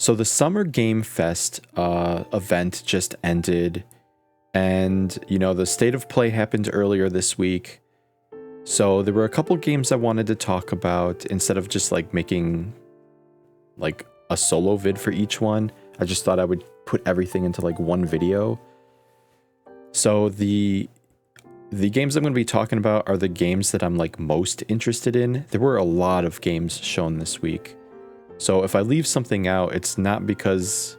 So the Summer Game Fest event just ended, and the State of Play happened earlier this week. So there were a couple games I wanted to talk about instead of just like making like a solo vid for each one. I just thought I would put everything into like one video. So the games I'm going to be talking about are the games that I'm like most interested in. There were a lot of games shown this week. So if I leave something out, it's not because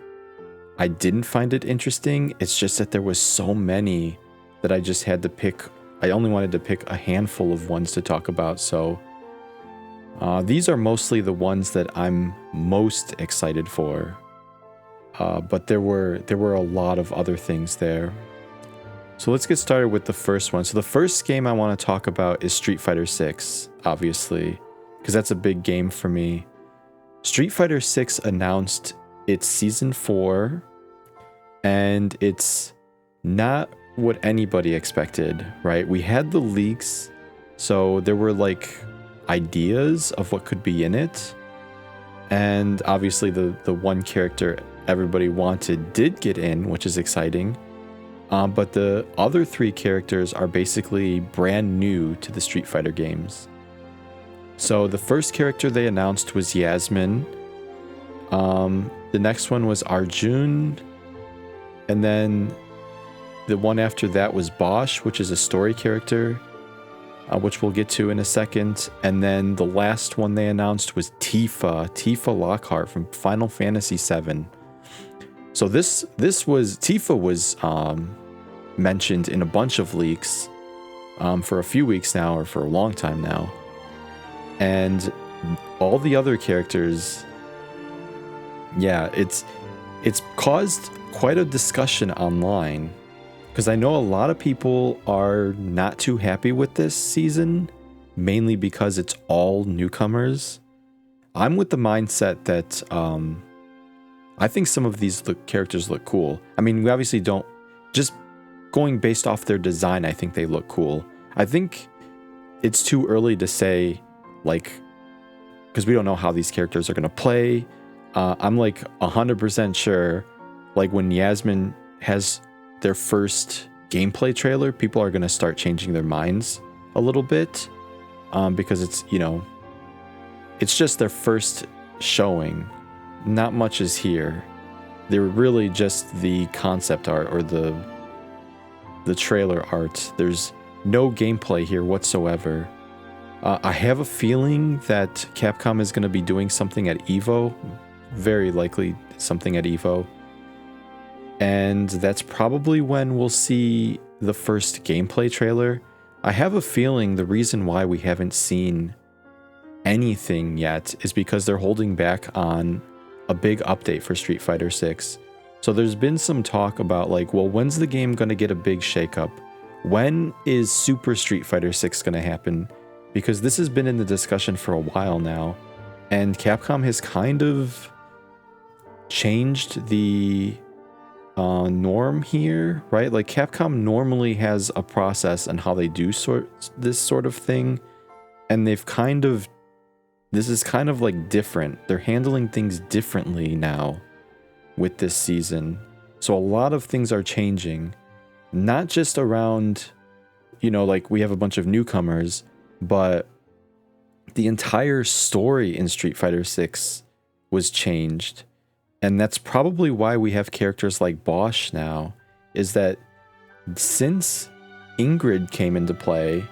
I didn't find it interesting. It's just that there was so many that I just had to pick. I only wanted to pick a handful of ones to talk about. So these are mostly the ones that I'm most excited for. But there were a lot of other things there. So let's get started with the first one. So the first game I want to talk about is Street Fighter VI, obviously, because that's a big game for me. Street Fighter VI announced its Season 4, and it's not what anybody expected, right? We had the leaks, so there were like ideas of what could be in it, and obviously the one character everybody wanted did get in, which is exciting. But the other three characters are basically brand new to the Street Fighter games. So the first character they announced was Yasmin. The next one was Arjun. And then the one after that was Bosch, which is a story character, which we'll get to in a second. And then the last one they announced was Tifa Lockhart from Final Fantasy VII. So Tifa was mentioned in a bunch of leaks for a few weeks now, or for a long time now. And all the other characters, yeah, it's caused quite a discussion online, because I know a lot of people are not too happy with this season, mainly because it's all newcomers. I'm with the mindset that I think some of these characters look cool. I mean, we obviously don't, just going based off their design, I think they look cool. I think it's too early to say, like, because we don't know how these characters are going to play. I'm like 100% sure, like when Yasmin has their first gameplay trailer, people are going to start changing their minds a little bit, because it's, it's just their first showing. Not much is here. They're really just the concept art or the trailer art. There's no gameplay here whatsoever. I have a feeling that Capcom is going to be doing something at EVO. Very likely something at EVO. And that's probably when we'll see the first gameplay trailer. I have a feeling the reason why we haven't seen anything yet is because they're holding back on a big update for Street Fighter VI. So there's been some talk about like, well, when's the game going to get a big shakeup? When is Super Street Fighter VI going to happen? Because this has been in the discussion for a while now, and Capcom has kind of changed the norm here, right? Like Capcom normally has a process on how they do this sort of thing, and this is kind of like different. They're handling things differently now with this season. So a lot of things are changing, not just around, like we have a bunch of newcomers, but the entire story in Street Fighter VI was changed. And that's probably why we have characters like Bosch now, is that since Ingrid came into play,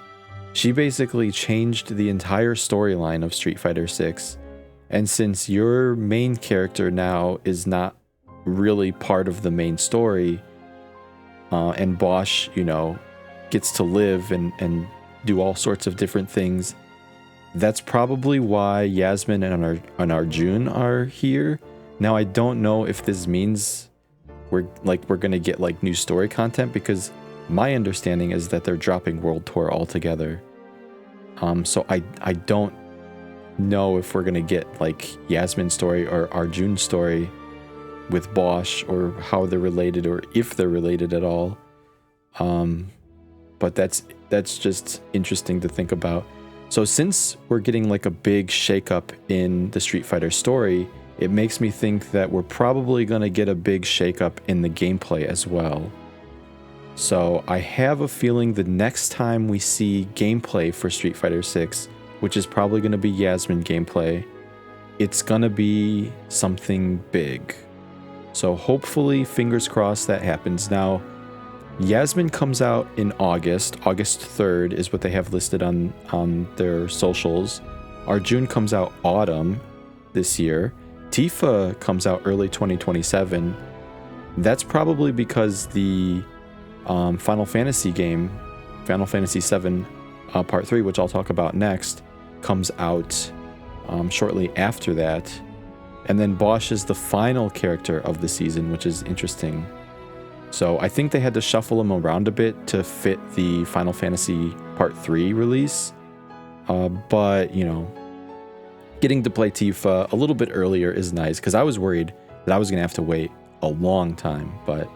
she basically changed the entire storyline of Street Fighter VI. And since your main character now is not really part of the main story, and Bosch, gets to live and do all sorts of different things, that's probably why Yasmin and Arjun are here. Now, I don't know if this means we're going to get like new story content, because my understanding is that they're dropping World Tour altogether. So I don't know if we're going to get like Yasmin's story or Arjun's story with Bosch, or how they're related, or if they're related at all. But that's just interesting to think about. So since we're getting like a big shakeup in the Street Fighter story, it makes me think that we're probably going to get a big shakeup in the gameplay as well. So I have a feeling the next time we see gameplay for Street Fighter 6, which is probably going to be Yasmin gameplay, it's going to be something big. So hopefully, fingers crossed, that happens. Now, Yasmin comes out in August. August 3rd is what they have listed on their socials. Arjun comes out autumn this year. Tifa comes out early 2027. That's probably because the Final Fantasy game, Final Fantasy VII Part 3, which I'll talk about next, comes out shortly after that. And then Bosch is the final character of the season, which is interesting. So I think they had to shuffle him around a bit to fit the Final Fantasy Part 3 release. But, you know, getting to play Tifa a little bit earlier is nice, because I was worried that I was going to have to wait a long time. But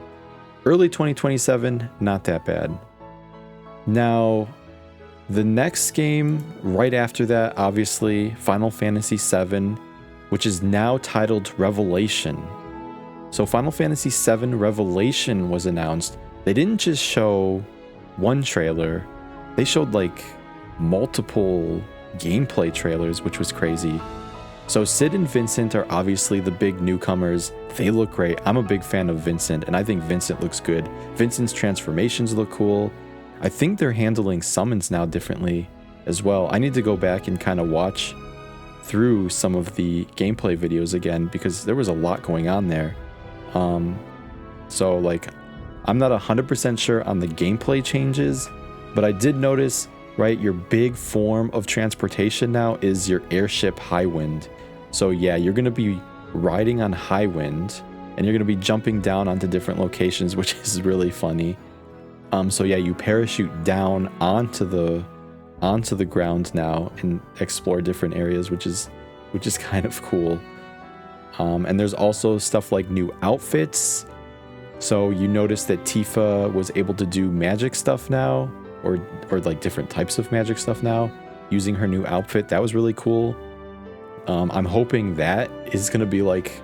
early 2027, not that bad. Now, the next game right after that, obviously, Final Fantasy VII, which is now titled Revelation. So Final Fantasy VII Revelation was announced. They didn't just show one trailer, they showed like multiple gameplay trailers, which was crazy. So Sid and Vincent are obviously the big newcomers. They look great. I'm a big fan of Vincent, and I think Vincent looks good. Vincent's transformations look cool. I think they're handling summons now differently as well. I need to go back and kind of watch through some of the gameplay videos again, because there was a lot going on there. So like, I'm not 100% sure on the gameplay changes, but I did notice, right, your big form of transportation now is your airship Highwind. So yeah, you're going to be riding on Highwind, and you're going to be jumping down onto different locations, which is really funny. So yeah, you parachute down onto the ground now and explore different areas, which is kind of cool. And there's also stuff like new outfits. So you notice that Tifa was able to do magic stuff now, or like different types of magic stuff now, using her new outfit. That was really cool. I'm hoping that is going to be like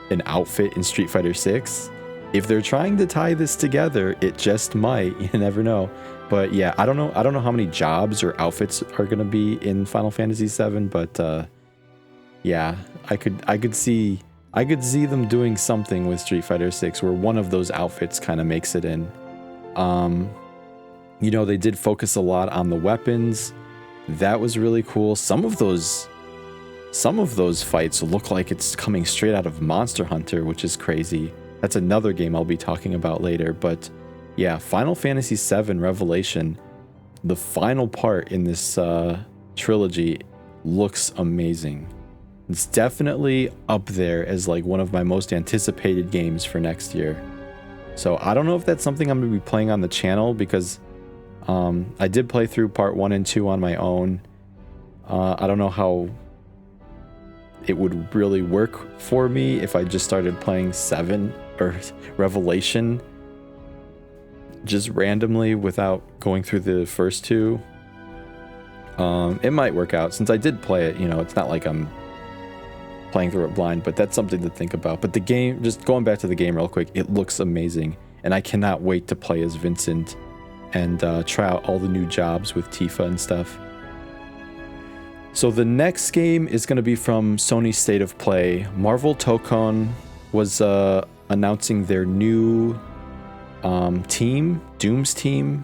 an outfit in Street Fighter 6. If they're trying to tie this together, it just might. You never know. But yeah, I don't know how many jobs or outfits are going to be in Final Fantasy VII, but yeah, I could see them doing something with Street Fighter 6 where one of those outfits kind of makes it in. You know, they did focus a lot on the weapons. That was really cool. Some of those fights look like it's coming straight out of Monster Hunter, which is crazy. That's another game I'll be talking about later. But yeah, Final Fantasy VII Revelation, the final part in this trilogy, looks amazing. It's definitely up there as like one of my most anticipated games for next year. So I don't know if that's something I'm going to be playing on the channel, because I did play through part 1 and 2 on my own. I don't know how it would really work for me if I just started playing 7 or Revelation just randomly without going through the first 2. It might work out since I did play it. You know, it's not like I'm playing through it blind, but that's something to think about. But the game, just going back to the game real quick, it looks amazing, and I cannot wait to play as Vincent and try out all the new jobs with Tifa and stuff. So the next game is going to be from Sony State of Play. Marvel Tokon was announcing their new team, Doom's team.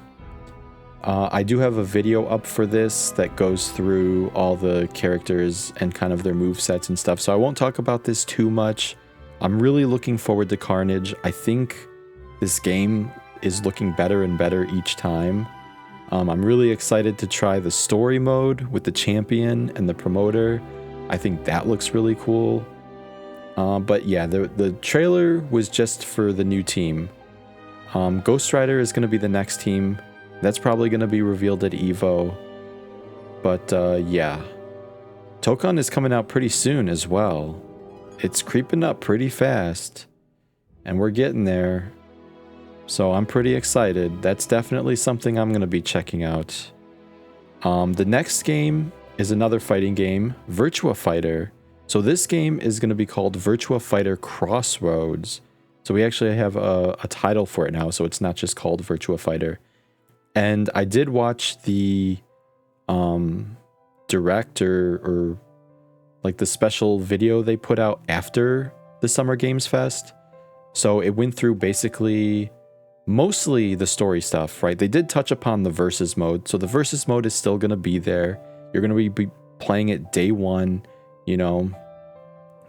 I do have a video up for this that goes through all the characters and kind of their movesets and stuff, so I won't talk about this too much. I'm really looking forward to Carnage. I think this game is looking better and better each time. I'm really excited to try the story mode with the champion and the promoter. I think that looks really cool. But yeah, the trailer was just for the new team. Ghost Rider is going to be the next team. That's probably going to be revealed at EVO. But yeah, Tokon is coming out pretty soon as well. It's creeping up pretty fast, and we're getting there. So I'm pretty excited. That's definitely something I'm going to be checking out. The next game is another fighting game, Virtua Fighter. So this game is going to be called Virtua Fighter Crossroads. So we actually have a title for it now, so it's not just called Virtua Fighter. And I did watch the direct or like the special video they put out after the Summer Games Fest. So it went through basically mostly the story stuff, right? They did touch upon the versus mode. So the versus mode is still going to be there. You're going to be playing it day one, you know,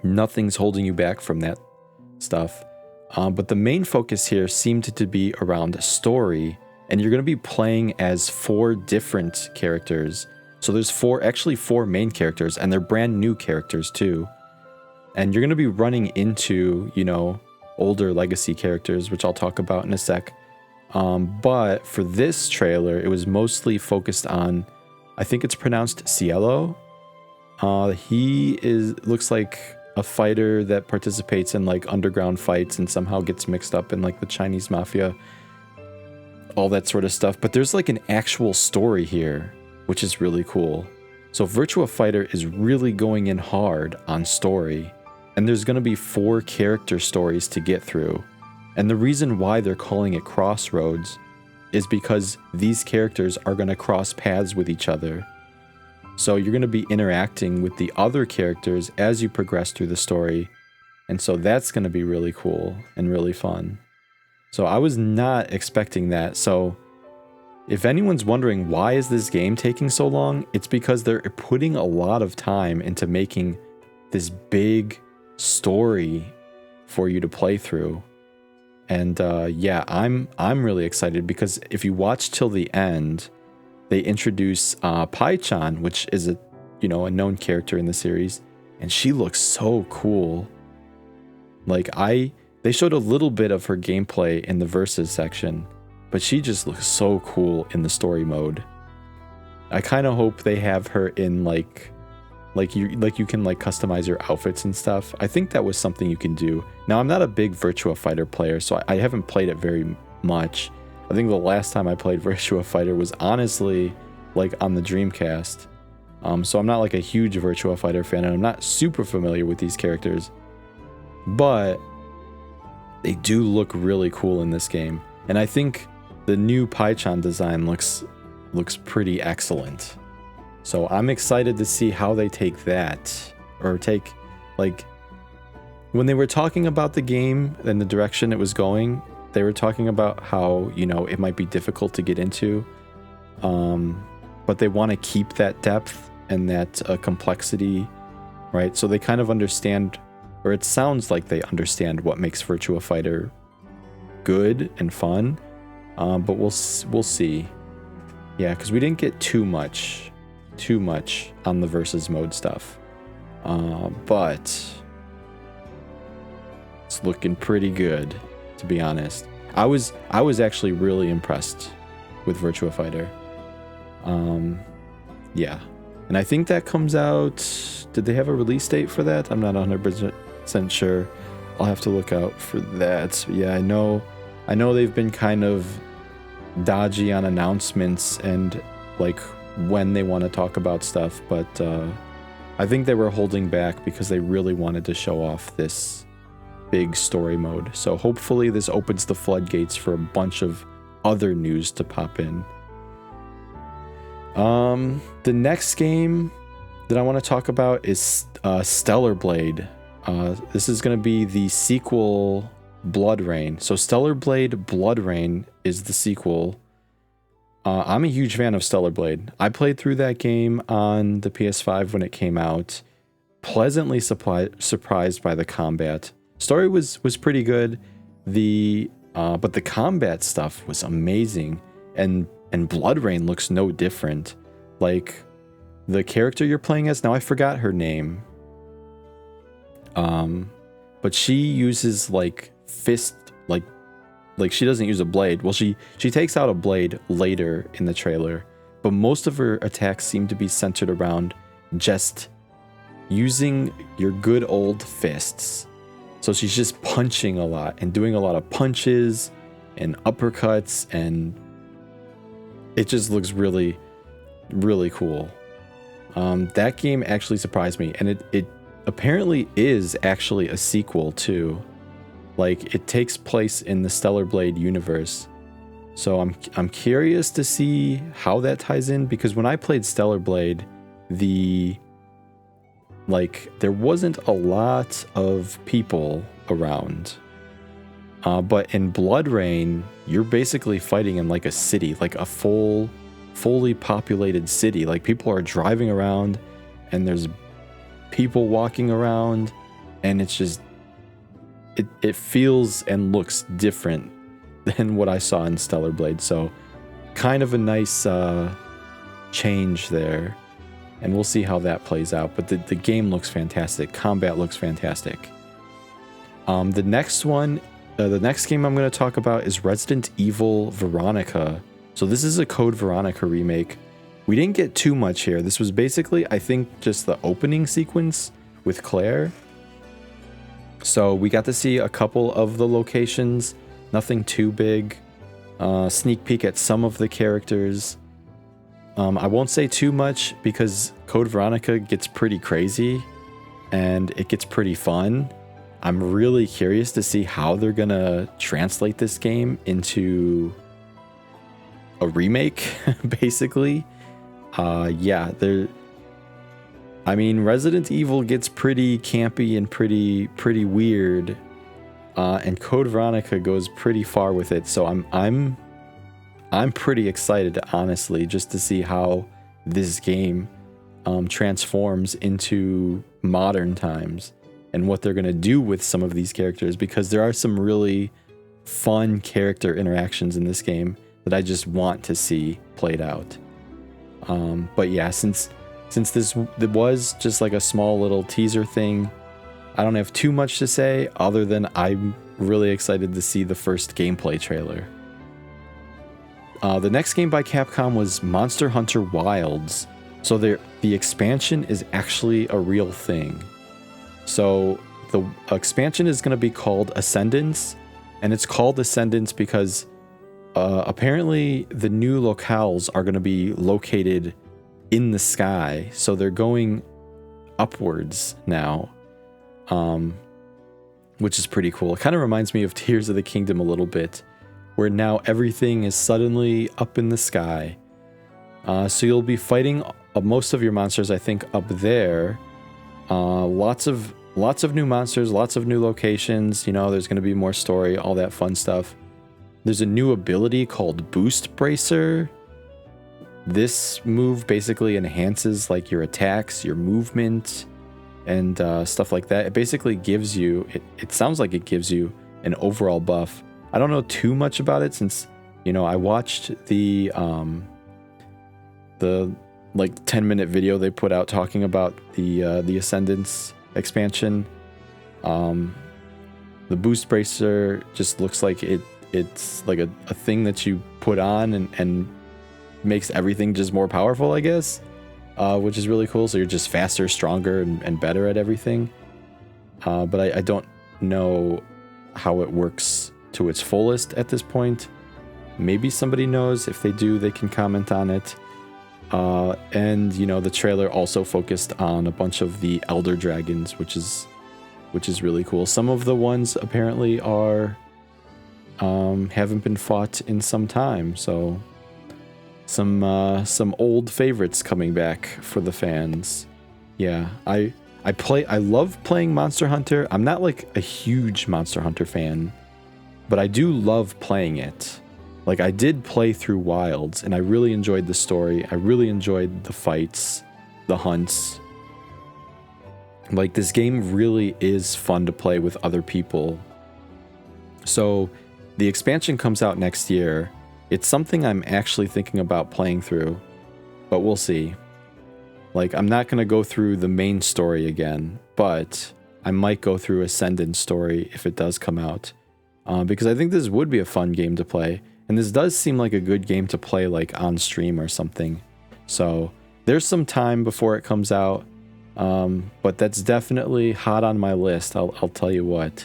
nothing's holding you back from that stuff. But the main focus here seemed to be around story, and you're going to be playing as 4 different characters. So there's actually four main characters, and they're brand new characters too. And you're going to be running into, you know, older legacy characters, which I'll talk about in a sec. But for this trailer, it was mostly focused on, I think it's pronounced Cielo. He looks like a fighter that participates in like underground fights and somehow gets mixed up in like the Chinese mafia, all that sort of stuff. But there's like an actual story here, which is really cool. So Virtua Fighter is really going in hard on story, and there's going to be 4 character stories to get through. And the reason why they're calling it Crossroads is because these characters are going to cross paths with each other. So you're going to be interacting with the other characters as you progress through the story. And so that's going to be really cool and really fun. So I was not expecting that. So if anyone's wondering why is this game taking so long, it's because they're putting a lot of time into making this big story for you to play through. And yeah, I'm really excited because if you watch till the end, they introduce Pai-chan, which is a known character in the series, and she looks so cool. Like they showed a little bit of her gameplay in the versus section, but she just looks so cool in the story mode. I kind of hope they have her in like you can like customize your outfits and stuff. I think that was something you can do. Now I'm not a big Virtua Fighter player, so I haven't played it very much. I think the last time I played Virtua Fighter was honestly like on the Dreamcast. So I'm not like a huge Virtua Fighter fan, and I'm not super familiar with these characters. But they do look really cool in this game. And I think the new Pai-chan design looks pretty excellent. So I'm excited to see how they take that, or take, like, when they were talking about the game and the direction it was going, they were talking about how, you know, it might be difficult to get into, but they want to keep that depth and that complexity, right? So they kind of understand, or it sounds like they understand what makes Virtua Fighter good and fun, but we'll see. Yeah, because we didn't get too much on the versus mode stuff, but it's looking pretty good, to be honest. I was actually really impressed with Virtua Fighter. Yeah, and I think that comes out, did they have a release date for that? I'm not 100% sure. I'll have to look out for that. Yeah, I know they've been kind of dodgy on announcements and like when they want to talk about stuff, but I think they were holding back because they really wanted to show off this big story mode. So hopefully this opens the floodgates for a bunch of other news to pop in. The next game that I want to talk about is Stellar Blade. This is going to be the sequel, Blood Rain. So Stellar Blade Blood Rain is the sequel. I'm a huge fan of Stellar Blade. I played through that game on the PS5 when it came out. Pleasantly surprised by the combat. Story was pretty good. But the combat stuff was amazing, and Blood Rain looks no different. Like the character you're playing as, now I forgot her name. But she uses like fist, like she doesn't use a blade. Well, she takes out a blade later in the trailer, but most of her attacks seem to be centered around just using your good old fists. So she's just punching a lot and doing a lot of punches and uppercuts, and it just looks really, really cool. That game actually surprised me, and apparently is actually a sequel too. Like, it takes place in the Stellar Blade universe. So I'm curious to see how that ties in, because when I played Stellar Blade, there wasn't a lot of people around. But in Blood Rain, you're basically fighting in like a city, like a fully populated city. Like, people are driving around and there's people walking around, and it's just it feels and looks different than what I saw in Stellar Blade. So kind of a nice change there, and we'll see how that plays out. But the game looks fantastic. Combat looks fantastic. The next game I'm going to talk about is Resident Evil Veronica. So this is a Code Veronica remake. We didn't get too much here. This was basically, I think, just the opening sequence with Claire. So we got to see a couple of the locations, nothing too big. Sneak peek at some of the characters. I won't say too much because Code Veronica gets pretty crazy and it gets pretty fun. I'm really curious to see how they're gonna translate this game into a remake, basically. Resident Evil gets pretty campy and pretty weird, and Code Veronica goes pretty far with it. So I'm pretty excited, honestly, just to see how this game transforms into modern times and what they're gonna do with some of these characters, because there are some really fun character interactions in this game that I just want to see played out. But yeah, since this was just like a small little teaser thing, I don't have too much to say other than I'm really excited to see the first gameplay trailer. The next game by Capcom was Monster Hunter Wilds. So the expansion is actually a real thing. So the expansion is going to be called Ascendance, and it's called Ascendance because apparently the new locales are going to be located in the sky. So they're going upwards now, which is pretty cool. It kind of reminds me of Tears of the Kingdom a little bit, where now everything is suddenly up in the sky. So you'll be fighting most of your monsters, I think, up there. Lots of new monsters, lots of new locations. You know, there's going to be more story, all that fun stuff. There's a new ability called Boost Bracer. This move basically enhances like your attacks, your movement, and stuff like that. It basically gives you, it sounds like it gives you an overall buff. I don't know too much about it since, you know, I watched the like 10-minute video they put out talking about the Ascendance expansion. The Boost Bracer just looks like it's like a thing that you put on and makes everything just more powerful, I guess, which is really cool. So you're just faster, stronger, and better at everything. But I don't know how it works to its fullest at this point. Maybe somebody knows. If they do, they can comment on it. And you know, the trailer also focused on a bunch of the Elder Dragons, which is really cool. Some of the ones apparently are haven't been fought in some time, so some old favorites coming back for the fans. Yeah, I love playing Monster Hunter. I'm not like a huge Monster Hunter fan, but I do love playing it. Like, I did play through Wilds, and I really enjoyed the story. I really enjoyed the fights, the hunts. Like, this game really is fun to play with other people. So, the expansion comes out next year. It's something I'm actually thinking about playing through, but we'll see. Like, I'm not going to go through the main story again, but I might go through Ascendant's story if it does come out. Because I think this would be a fun game to play. And this does seem like a good game to play like on stream or something. So there's some time before it comes out. But that's definitely hot on my list, I'll tell you what.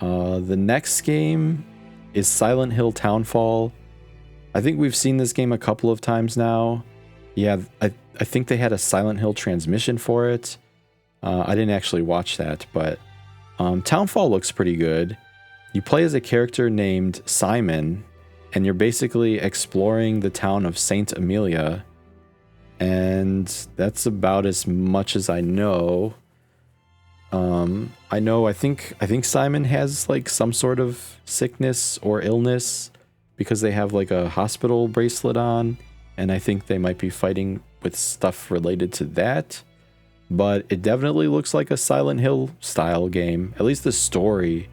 The next game is Silent Hill Townfall. I think we've seen this game a couple of times now. Yeah, I think they had a Silent Hill transmission for it. I didn't actually watch that, but Townfall looks pretty good. You play as a character named Simon, and you're basically exploring the town of Saint Amelia, and that's about as much as I know. I think Simon has like some sort of sickness or illness because they have like a hospital bracelet on, and I think they might be fighting with stuff related to that. But it definitely looks like a Silent Hill style game. At least the story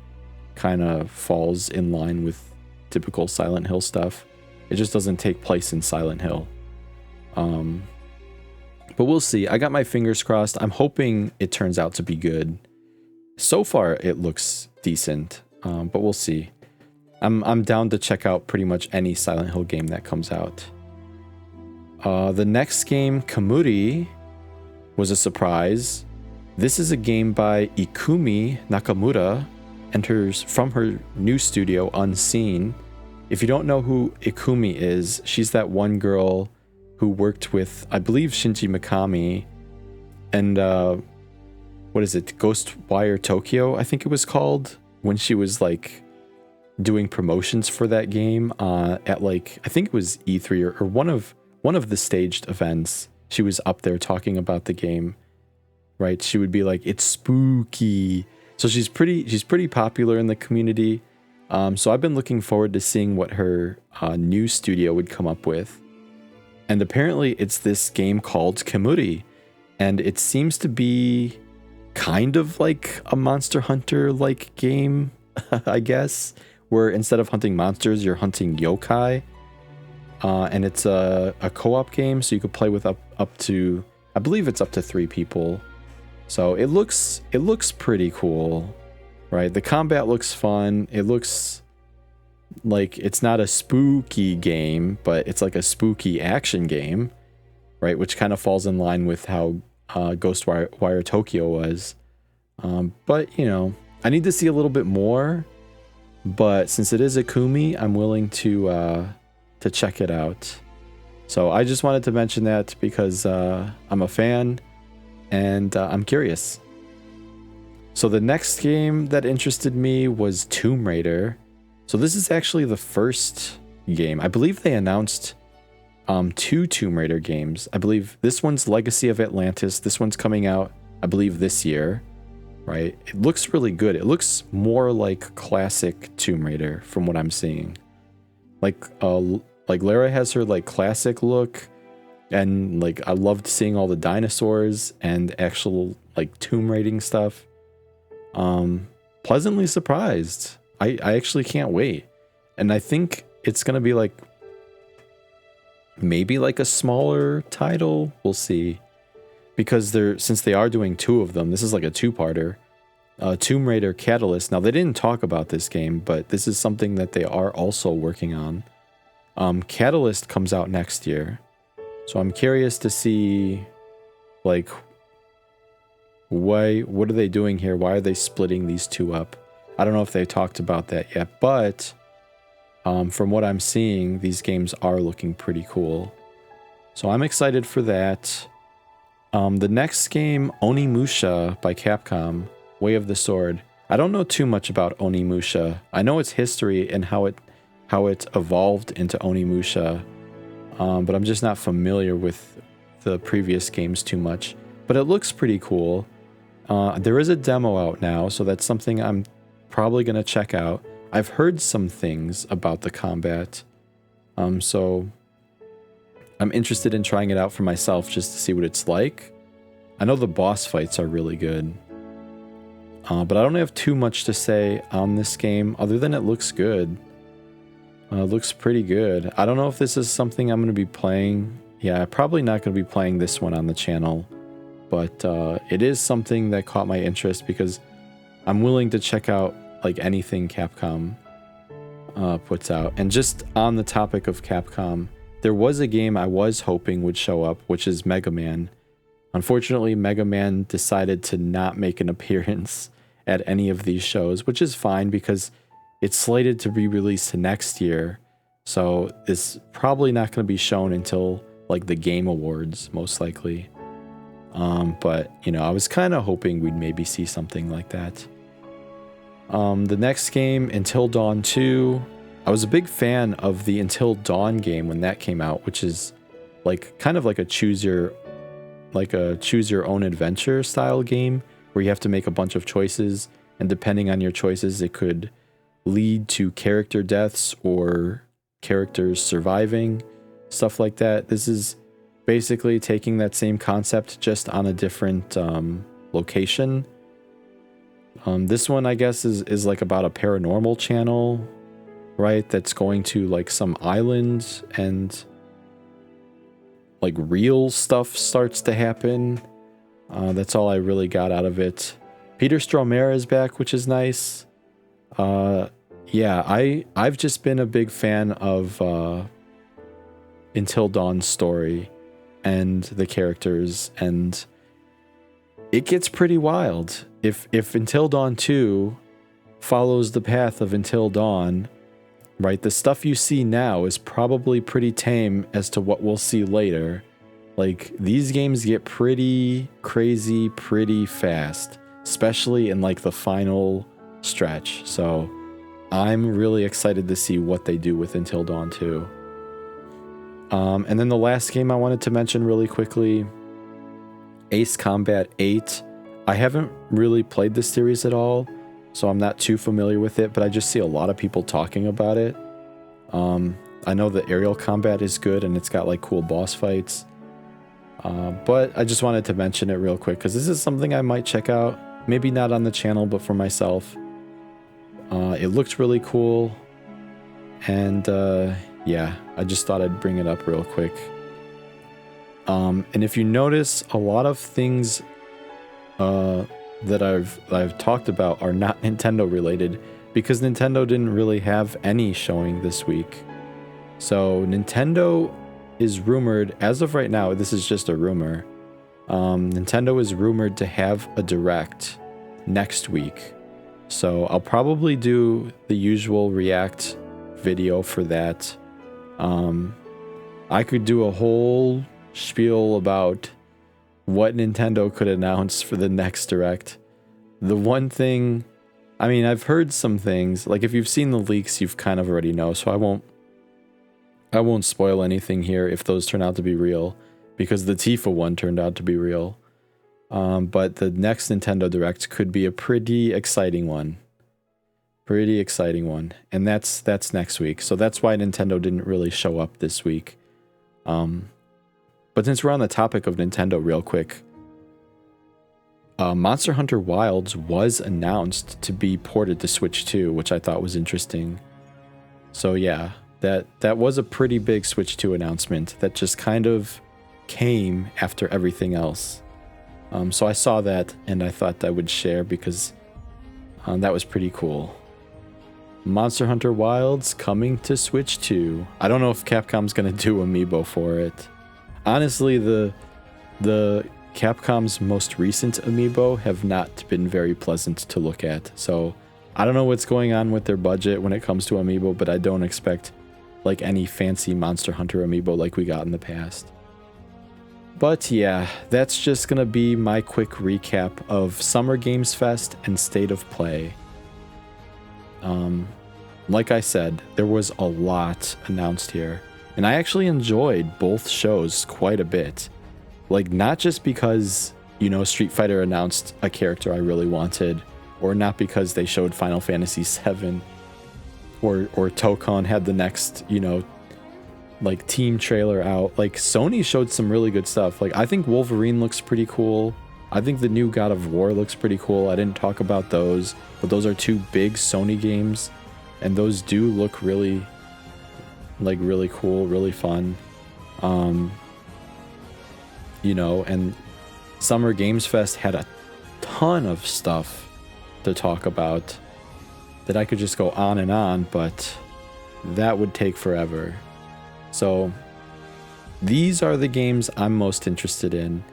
kind of falls in line with typical Silent Hill stuff. It just doesn't take place in Silent Hill. But we'll see. I got my fingers crossed. I'm hoping it turns out to be good. So far, it looks decent, but we'll see. I'm down to check out pretty much any Silent Hill game that comes out. The next game, Kemuri, was a surprise. This is a game by Ikumi Nakamura, enters from her new studio, Unseen. If you don't know who Ikumi is, she's that one girl who worked with, I believe, Shinji Mikami and what is it, Ghostwire Tokyo, I think it was called, when she was like doing promotions for that game at like, I think it was E3 or one of the staged events. She was up there talking about the game, right? She would be like, "It's spooky." So she's pretty popular in the community. So I've been looking forward to seeing what her new studio would come up with. And apparently it's this game called Kemuri, and it seems to be kind of like a Monster Hunter like game, I guess, where instead of hunting monsters, you're hunting yokai. And it's a co-op game, so you could play with up to, I believe it's up to 3 people. So it looks pretty cool, right? The combat looks fun. It looks like it's not a spooky game, but it's like a spooky action game, right? Which kind of falls in line with how Ghostwire Tokyo was. But you know, I need to see a little bit more. But since it is Ikumi, I'm willing to check it out. So I just wanted to mention that because I'm a fan and I'm curious. So the next game that interested me was Tomb Raider. So this is actually the first game. I believe they announced 2 Tomb Raider games. I believe this one's Legacy of Atlantis. This one's coming out, I believe, this year, right? It looks really good. It looks more like classic Tomb Raider from what I'm seeing. Like Lara has her like classic look, and like I loved seeing all the dinosaurs and actual like tomb raiding stuff. Pleasantly surprised. I actually can't wait. And I think it's gonna be like maybe like a smaller title. We'll see. Because since they are doing 2 of them, this is like a 2-parter. Tomb Raider Catalyst. Now they didn't talk about this game, but this is something that they are also working on. Catalyst comes out next year. So I'm curious to see like what are they doing here? Why are they splitting these 2 up? I don't know if they talked about that yet, but from what I'm seeing, these games are looking pretty cool. So I'm excited for that. The next game, Onimusha by Capcom, Way of the Sword. I don't know too much about Onimusha. I know its history and how it evolved into Onimusha, but I'm just not familiar with the previous games too much. But it looks pretty cool. There is a demo out now, so that's something I'm probably going to check out. I've heard some things about the combat, so I'm interested in trying it out for myself just to see what it's like. I know the boss fights are really good, but I don't have too much to say on this game other than it looks good. It looks pretty good. I don't know if this is something I'm going to be playing. Yeah, probably not going to be playing this one on the channel, but it is something that caught my interest because I'm willing to check out like anything Capcom puts out. And just on the topic of Capcom, there was a game I was hoping would show up, which is Mega Man. Unfortunately, Mega Man decided to not make an appearance at any of these shows, which is fine because it's slated to be released next year. So it's probably not going to be shown until like the Game Awards, most likely. But, you know, I was kind of hoping we'd maybe see something like that. The next game, Until Dawn 2. I was a big fan of the Until Dawn game when that came out, which is like kind of like a choose your own adventure style game where you have to make a bunch of choices, and depending on your choices, it could lead to character deaths or characters surviving, stuff like that. This is basically taking that same concept just on a different location. This one, I guess, is like about a paranormal channel, right? That's going to like some island, and like real stuff starts to happen. That's all I really got out of it. Peter Stormare is back, which is nice. Yeah, I've just been a big fan of Until Dawn's story and the characters, and it gets pretty wild. If Until Dawn 2 follows the path of Until Dawn, right, the stuff you see now is probably pretty tame as to what we'll see later. Like, these games get pretty crazy pretty fast, especially in like the final stretch. So I'm really excited to see what they do with Until Dawn 2. And then the last game I wanted to mention really quickly, Ace Combat 8. I haven't really played this series at all, so I'm not too familiar with it, but I just see a lot of people talking about it. I know the aerial combat is good and it's got like cool boss fights. But I just wanted to mention it real quick because this is something I might check out. Maybe not on the channel, but for myself. It looked really cool. And yeah, I just thought I'd bring it up real quick. And if you notice, a lot of things that I've talked about are not Nintendo related, because Nintendo didn't really have any showing this week. So Nintendo is rumored, as of right now, this is just a rumor, Nintendo is rumored to have a Direct next week. So I'll probably do the usual React video for that. I could do a whole spiel about what Nintendo could announce for the next Direct. The one thing, I mean, I've heard some things, like if you've seen the leaks, you've kind of already know, so I won't spoil anything here if those turn out to be real, because the Tifa one turned out to be real. But the next Nintendo Direct could be a pretty exciting one. Pretty exciting one. And that's next week. So that's why Nintendo didn't really show up this week. But since we're on the topic of Nintendo real quick, Monster Hunter Wilds was announced to be ported to Switch 2, which I thought was interesting. So yeah, that was a pretty big Switch 2 announcement that just kind of came after everything else. So I saw that and I thought I would share because that was pretty cool. Monster Hunter Wilds coming to Switch 2. I don't know if Capcom's gonna do Amiibo for it. Honestly, the Capcom's most recent Amiibo have not been very pleasant to look at. So I don't know what's going on with their budget when it comes to Amiibo, but I don't expect like any fancy Monster Hunter Amiibo like we got in the past. But yeah, that's just gonna be my quick recap of Summer Games Fest and State of Play. Like I said, there was a lot announced here, and I actually enjoyed both shows quite a bit. Like, not just because, you know, Street Fighter announced a character I really wanted, or not because they showed Final Fantasy VII, or Tokon had the next, you know, like team trailer out. Like, Sony showed some really good stuff. Like, I think Wolverine looks pretty cool. I think the new God of War looks pretty cool. I didn't talk about those, but those are two big Sony games, and those do look really, like, really cool, really fun. You know, and Summer Games Fest had a ton of stuff to talk about that I could just go on and on, but that would take forever. So these are the games I'm most interested in.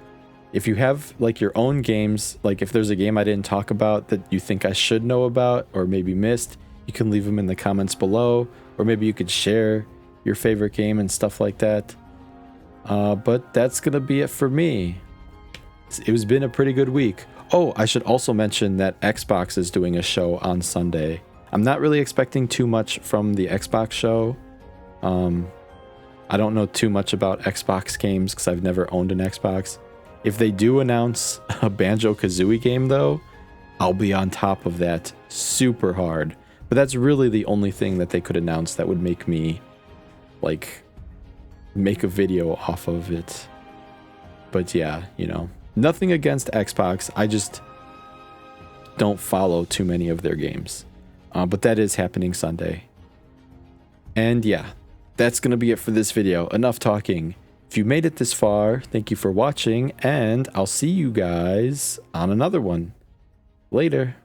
If you have like your own games, like if there's a game I didn't talk about that you think I should know about or maybe missed, you can leave them in the comments below, or maybe you could share your favorite game and stuff like that. But that's gonna be it for me. It's been a pretty good week. Oh, I should also mention that Xbox is doing a show on Sunday. I'm not really expecting too much from the Xbox show. I don't know too much about Xbox games because I've never owned an Xbox. If they do announce a Banjo-Kazooie game, though, I'll be on top of that super hard. But that's really the only thing that they could announce that would make me, like, make a video off of it. But yeah, you know, nothing against Xbox. I just don't follow too many of their games. But that is happening Sunday. And yeah, that's going to be it for this video. Enough talking. If you made it this far, thank you for watching, and I'll see you guys on another one. Later.